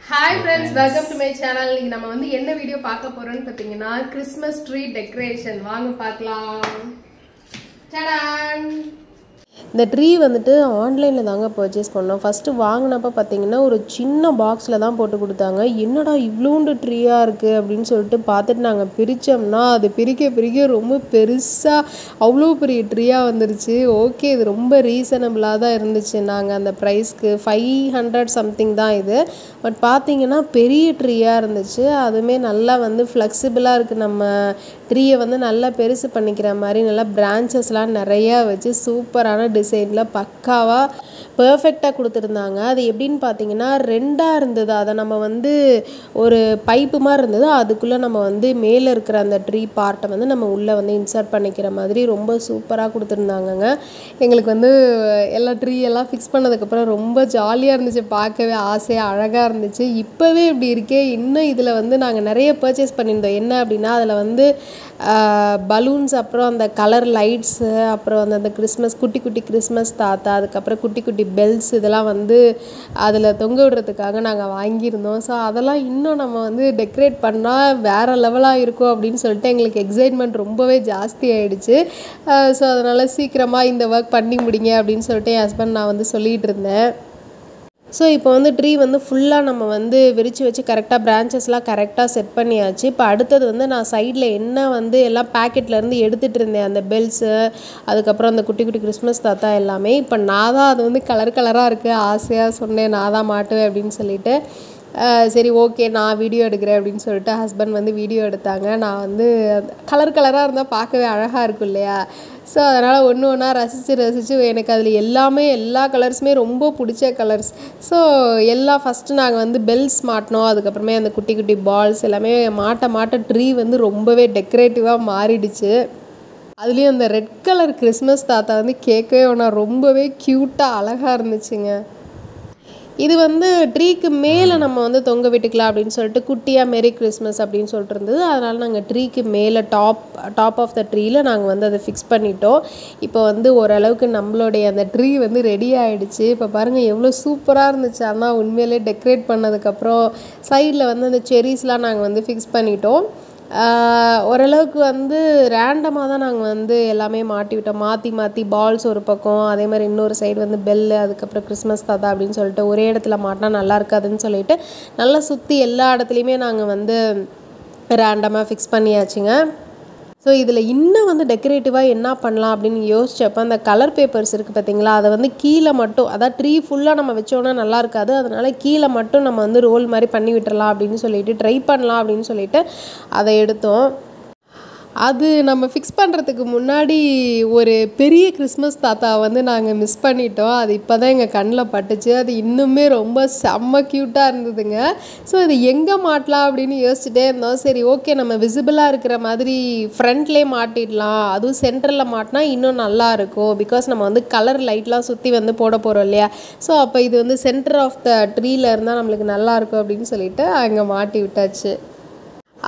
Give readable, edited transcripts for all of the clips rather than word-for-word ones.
Hi friends, welcome to my channel. இன்னைக்கு நம்ம வந்து என்ன வீடியோ பார்க்க போறோம்னு பாத்தீங்கன்னா கிறிஸ்மஸ் ட்ரீ டெக்கரேஷன். வாங்க பார்க்கலாம். டடான். இந்த ட்ரீ வந்துட்டு ஆன்லைனில் தாங்க பர்ச்சேஸ் பண்ணோம். ஃபஸ்ட்டு வாங்கினப்போ பார்த்தீங்கன்னா ஒரு சின்ன பாக்ஸில் தான் போட்டு கொடுத்தாங்க. என்னடா இவ்வளோண்டு ட்ரீயாக இருக்குது அப்படின்னு சொல்லிட்டு பார்த்துட்டு நாங்கள் பிரித்தோம்னா அது பிரிக்க ரொம்ப பெருசாக அவ்வளோ பெரிய ட்ரீயாக வந்துருச்சு. ஓகே, இது ரொம்ப ரீசனபிளாக தான் இருந்துச்சு. நாங்கள் அந்த ப்ரைஸ்க்கு 500 சம்திங் தான் இது. பட் பார்த்தீங்கன்னா பெரிய ட்ரீயாக இருந்துச்சு. அதுவுமே நல்லா வந்து ஃப்ளெக்சிபிளாக இருக்குது. நம்ம ட்ரீயை வந்து நல்லா பெருசு பண்ணிக்கிற மாதிரி நல்லா பிரான்ச்சஸ்லாம் நிறையா வச்சு சூப்பரான டிசைனில் பக்காவாக பர்ஃபெக்டாக கொடுத்துருந்தாங்க. அது எப்படின்னு பார்த்தீங்கன்னா ரெண்டாக இருந்தது. அதை நம்ம வந்து ஒரு பைப்பு மாதிரி இருந்தது. அதுக்குள்ளே நம்ம வந்து மேலே இருக்கிற அந்த ட்ரீ பார்ட்டை வந்து நம்ம உள்ளே வந்து இன்சர்ட் பண்ணிக்கிற மாதிரி ரொம்ப சூப்பராக கொடுத்துருந்தாங்கங்க. எங்களுக்கு வந்து எல்லா ட்ரீ எல்லாம் ஃபிக்ஸ் பண்ணதுக்கப்புறம் ரொம்ப ஜாலியாக இருந்துச்சு. பார்க்கவே ஆசையாக அழகாக இருந்துச்சு. இப்போவே இப்படி இருக்கே. இன்னும் இதில் வந்து நாங்கள் நிறைய பர்ச்சேஸ் பண்ணியிருந்தோம். என்ன அப்படின்னா அதில் வந்து பலூன்ஸ், அப்புறம் அந்த கலர் லைட்ஸு, அப்புறம் அந்த கிறிஸ்மஸ் குட்டி குட்டி கிறிஸ்மஸ் தாத்தா, அதுக்கப்புறம் குட்டி குட்டி பெல்ஸ், இதெல்லாம் வந்து அதில் தொங்க விடுறதுக்காக நாங்கள் வாங்கியிருந்தோம். ஸோ அதெல்லாம் இன்னும் நம்ம வந்து டெக்கரேட் பண்ணால் வேறு லெவலாக இருக்கும் அப்படின்னு சொல்லிட்டு எங்களுக்கு எக்ஸைட்மெண்ட் ரொம்பவே ஜாஸ்தி ஆகிடுச்சு. ஸோ அதனால் சீக்கிரமாக இந்த ஒர்க் பண்ணி முடிங்க அப்படின்னு சொல்லிட்டு என் ஹஸ்பண்ட் நான் வந்து சொல்லிகிட்டு இருந்தேன். ஸோ இப்போ வந்து ட்ரீ வந்து ஃபுல்லாக நம்ம வந்து விரித்து வச்சு கரெக்டாக பிரான்ச்சஸ்லாம் கரெக்டாக செட் பண்ணியாச்சு. இப்போ அடுத்தது வந்து நான் சைடில் என்ன வந்து எல்லாம் பேக்கெட்லேருந்து எடுத்துகிட்டு இருந்தேன், அந்த பெல்ஸு, அதுக்கப்புறம் அந்த குட்டி குட்டி கிறிஸ்மஸ் தாத்தா எல்லாமே. இப்போ நான் தான் அது வந்து கலராக இருக்குது, ஆசையாக சொன்னேன் நான் தான் மாட்டுவேன் அப்படின்னு சொல்லிட்டு. சரி ஓகே நான் வீடியோ எடுக்கிறேன் அப்படின்னு சொல்லிட்டு ஹஸ்பண்ட் வந்து வீடியோ எடுத்தாங்க. நான் வந்து கலராக இருந்தால் பார்க்கவே அழகாக இருக்கும் இல்லையா? ஸோ அதனால் ஒன்றா ரசித்து எனக்கு அதில் எல்லா கலர்ஸுமே ரொம்ப பிடிச்ச கலர்ஸ். ஸோ எல்லாம் ஃபஸ்ட்டு நாங்கள் வந்து பெல்ஸ் மாட்டினோம். அதுக்கப்புறமே அந்த குட்டி குட்டி பால்ஸ் எல்லாமே மாட்ட ட்ரீ வந்து ரொம்பவே டெக்கரேட்டிவாக மாறிடுச்சு. அதுலேயும் அந்த ரெட் கலர் கிறிஸ்மஸ் தாத்தா வந்து கேட்கவே ரொம்பவே க்யூட்டாக அழகாக இருந்துச்சுங்க. இது வந்து ட்ரீக்கு மேலே நம்ம வந்து தொங்க விட்டுக்கலாம் அப்படின்னு சொல்லிட்டு குட்டியாக மேரி கிறிஸ்மஸ் அப்படின்னு சொல்லிட்டு இருந்தது. அதனால் நாங்கள் ட்ரீக்கு மேலே டாப் ஆஃப் த ட்ரீயில் நாங்கள் வந்து அதை ஃபிக்ஸ் பண்ணிட்டோம். இப்போ வந்து ஓரளவுக்கு நம்மளுடைய அந்த ட்ரீ வந்து ரெடி ஆகிடுச்சு. இப்போ பாருங்கள் எவ்வளோ சூப்பராக இருந்துச்சு. ஆனால் உண்மையிலே டெக்கரேட் பண்ணதுக்கப்புறம் சைடில் வந்து அந்த செரீஸ்லாம் நாங்கள் வந்து ஃபிக்ஸ் பண்ணிட்டோம். ஓரளவுக்கு வந்து ரேண்டமாக தான் நாங்கள் வந்து எல்லாமே மாட்டிவிட்டோம். மாற்றி பால்ஸ் ஒரு பக்கம், அதே மாதிரி இன்னொரு சைடு வந்து பெல்லு, அதுக்கப்புறம் கிறிஸ்மஸ் தாத்தா அப்படின்னு சொல்லிட்டு ஒரே இடத்துல மாட்டினா நல்லா இருக்காதுன்னு சொல்லிட்டு நல்லா சுற்றி எல்லா இடத்துலையுமே நாங்கள் வந்து ரேண்டமாக ஃபிக்ஸ் பண்ணியாச்சுங்க. ஸோ இதில் இன்னும் வந்து டெக்கரேட்டிவாக என்ன பண்ணலாம் அப்படின்னு யோசிச்சப்போ அந்த கலர் பேப்பர்ஸ் இருக்குது பார்த்தீங்களா, அதை வந்து கீழே மட்டும், அதாவது ட்ரீ ஃபுல்லாக நம்ம வச்சோன்னா நல்லா இருக்காது. அதனால் கீழே மட்டும் நம்ம வந்து ரோல் மாதிரி பண்ணி விட்டுறலாம் அப்படின்னு சொல்லிட்டு ட்ரை பண்ணலாம் அப்படின்னு சொல்லிட்டு அதை எடுத்தோம். அது நம்ம ஃபிக்ஸ் பண்ணுறதுக்கு முன்னாடி ஒரு பெரிய கிறிஸ்மஸ் தாத்தா வந்து நாங்கள் மிஸ் பண்ணிட்டோம். அது இப்போ தான் எங்கள் கண்ணில் பட்டுச்சு. அது இன்னுமே ரொம்ப செம்ம க்யூட்டாக இருந்ததுங்க. ஸோ இது எங்கே மாட்டலாம் அப்படின்னு யோசிச்சுட்டே இருந்தோம். சரி ஓகே நம்ம விசிபிளாக இருக்கிற மாதிரி ஃப்ரண்ட்லேயே மாட்டிடலாம், அதுவும் சென்டரில் மாட்டினா இன்னும் நல்லாயிருக்கும். பிகாஸ் நம்ம வந்து கலர் லைட்லாம் சுற்றி வந்து போட போகிறோம் இல்லையா? ஸோ அப்போ இது வந்து சென்டர் ஆஃப் த ட்ரீயில் இருந்தால் நம்மளுக்கு நல்லாயிருக்கும் அப்படின்னு சொல்லிட்டு அங்கே மாட்டி விட்டாச்சு.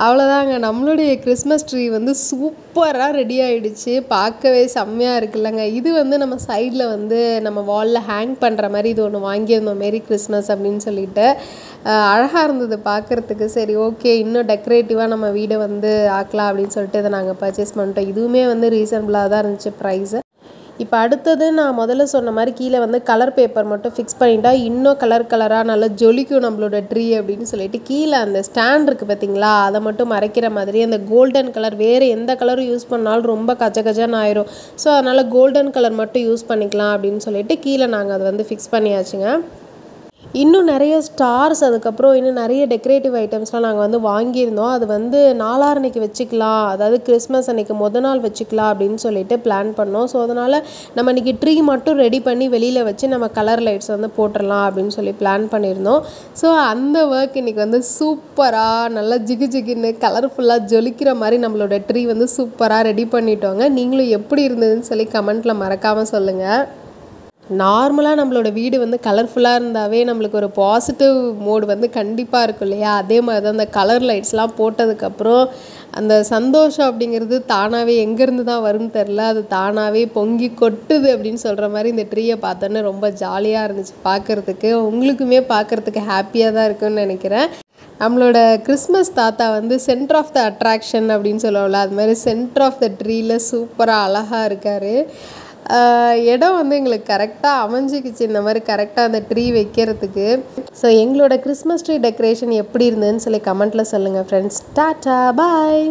அவ்வளோதாங்க, நம்மளுடைய கிறிஸ்மஸ் ட்ரீ வந்து சூப்பராக ரெடி ஆகிடுச்சு. பார்க்கவே செம்மையாக இருக்குல்லங்க. இது வந்து நம்ம சைடில் வந்து நம்ம வாலில் ஹேங் பண்ணுற மாதிரி இது ஒன்று வாங்கியிருந்தோம், மேரி கிறிஸ்மஸ் அப்படின்னு சொல்லிட்டு. அழகாக இருந்தது பார்க்குறதுக்கு. சரி ஓகே இன்னும் டெக்கரேட்டிவாக நம்ம வீடை வந்து ஆக்கலாம் அப்படின்னு சொல்லிட்டு இதை நாங்கள் பர்ச்சேஸ் பண்ணிட்டோம். இதுவுமே வந்து ரீசனபிளாக தான் இருந்துச்சு ப்ரைஸு. இப்போ அடுத்தது நான் முதல்ல சொன்ன மாதிரி கீழே வந்து கலர் பேப்பர் மட்டும் ஃபிக்ஸ் பண்ணிட்டா இன்னும் கலராக நல்லா ஜொலிக்கும் நம்மளோட ட்ரீ அப்படின்னு சொல்லிட்டு கீழே அந்த ஸ்டாண்ட் இருக்குது பார்த்தீங்களா, அதை மட்டும் மறைக்கிற மாதிரி அந்த கோல்டன் கலர், வேறு எந்த கலரும் யூஸ் பண்ணாலும் ரொம்ப கஜன்னு ஆயிரும். ஸோ அதனால் கோல்டன் கலர் மட்டும் யூஸ் பண்ணிக்கலாம் அப்படின்னு சொல்லிட்டு கீழே நாங்கள் அதை வந்து ஃபிக்ஸ் பண்ணியாச்சுங்க. இன்னும் நிறைய ஸ்டார்ஸ், அதுக்கப்புறம் இன்னும் நிறைய டெக்கரேட்டிவ் ஐட்டம்ஸ்லாம் நாங்கள் வந்து வாங்கியிருந்தோம். அது வந்து நாளான்னைக்கு வச்சுக்கலாம், அதாவது கிறிஸ்மஸ் அன்றைக்கி நாள் வச்சுக்கலாம் அப்படின்னு சொல்லிட்டு பிளான் பண்ணோம். ஸோ அதனால் நம்ம இன்றைக்கி ட்ரீ மட்டும் ரெடி பண்ணி வெளியில் வச்சு நம்ம கலர் லைட்ஸ் வந்து போட்டுடலாம் அப்படின்னு சொல்லி பிளான் பண்ணியிருந்தோம். ஸோ அந்த ஒர்க் இன்றைக்கி வந்து சூப்பராக நல்லா ஜிகுன்னு கலர்ஃபுல்லாக ஜொலிக்கிற மாதிரி நம்மளோட ட்ரீ வந்து சூப்பராக ரெடி பண்ணிட்டோங்க. நீங்களும் எப்படி இருந்ததுன்னு சொல்லி கமெண்ட்டில் மறக்காமல் சொல்லுங்கள். நார்மலாக நம்மளோட வீடு வந்து கலர்ஃபுல்லாக இருந்தாவே நம்மளுக்கு ஒரு பாசிட்டிவ் மோடு வந்து கண்டிப்பாக இருக்கும் இல்லையா? அதே மாதிரி தான் அந்த கலர் லைட்ஸ்லாம் போட்டதுக்கப்புறம் அந்த சந்தோஷம் அப்படிங்கிறது தானாகவே எங்கேருந்து தான் வரும்னு தெரில, அது தானாகவே பொங்கி கொட்டுது அப்படின்னு சொல்கிற மாதிரி இந்த ட்ரீயை பார்த்தோன்னே ரொம்ப ஜாலியாக இருந்துச்சு பார்க்குறதுக்கு. உங்களுக்குமே பார்க்குறதுக்கு ஹாப்பியாக தான் இருக்குன்னு நினைக்கிறேன். நம்மளோட கிறிஸ்மஸ் தாத்தா வந்து சென்டர் ஆஃப் த அட்ராக்ஷன் அப்படின்னு சொல்லுவோம்ல, அது மாதிரி சென்டர் ஆஃப் த ட்ரீயில் சூப்பராக அழகாக இருக்கார். இடம் வந்து எங்களுக்கு கரெக்டாக அமைஞ்சிக்கிச்சு இந்த மாதிரி கரெக்டாக அந்த ட்ரீ வைக்கிறதுக்கு. ஸோ எங்களோட கிறிஸ்மஸ் ட்ரீ டெக்கரேஷன் எப்படி இருந்ததுன்னு சொல்லி கமெண்ட்டில் சொல்லுங்கள் ஃப்ரெண்ட்ஸ். டாட்டா பாய்.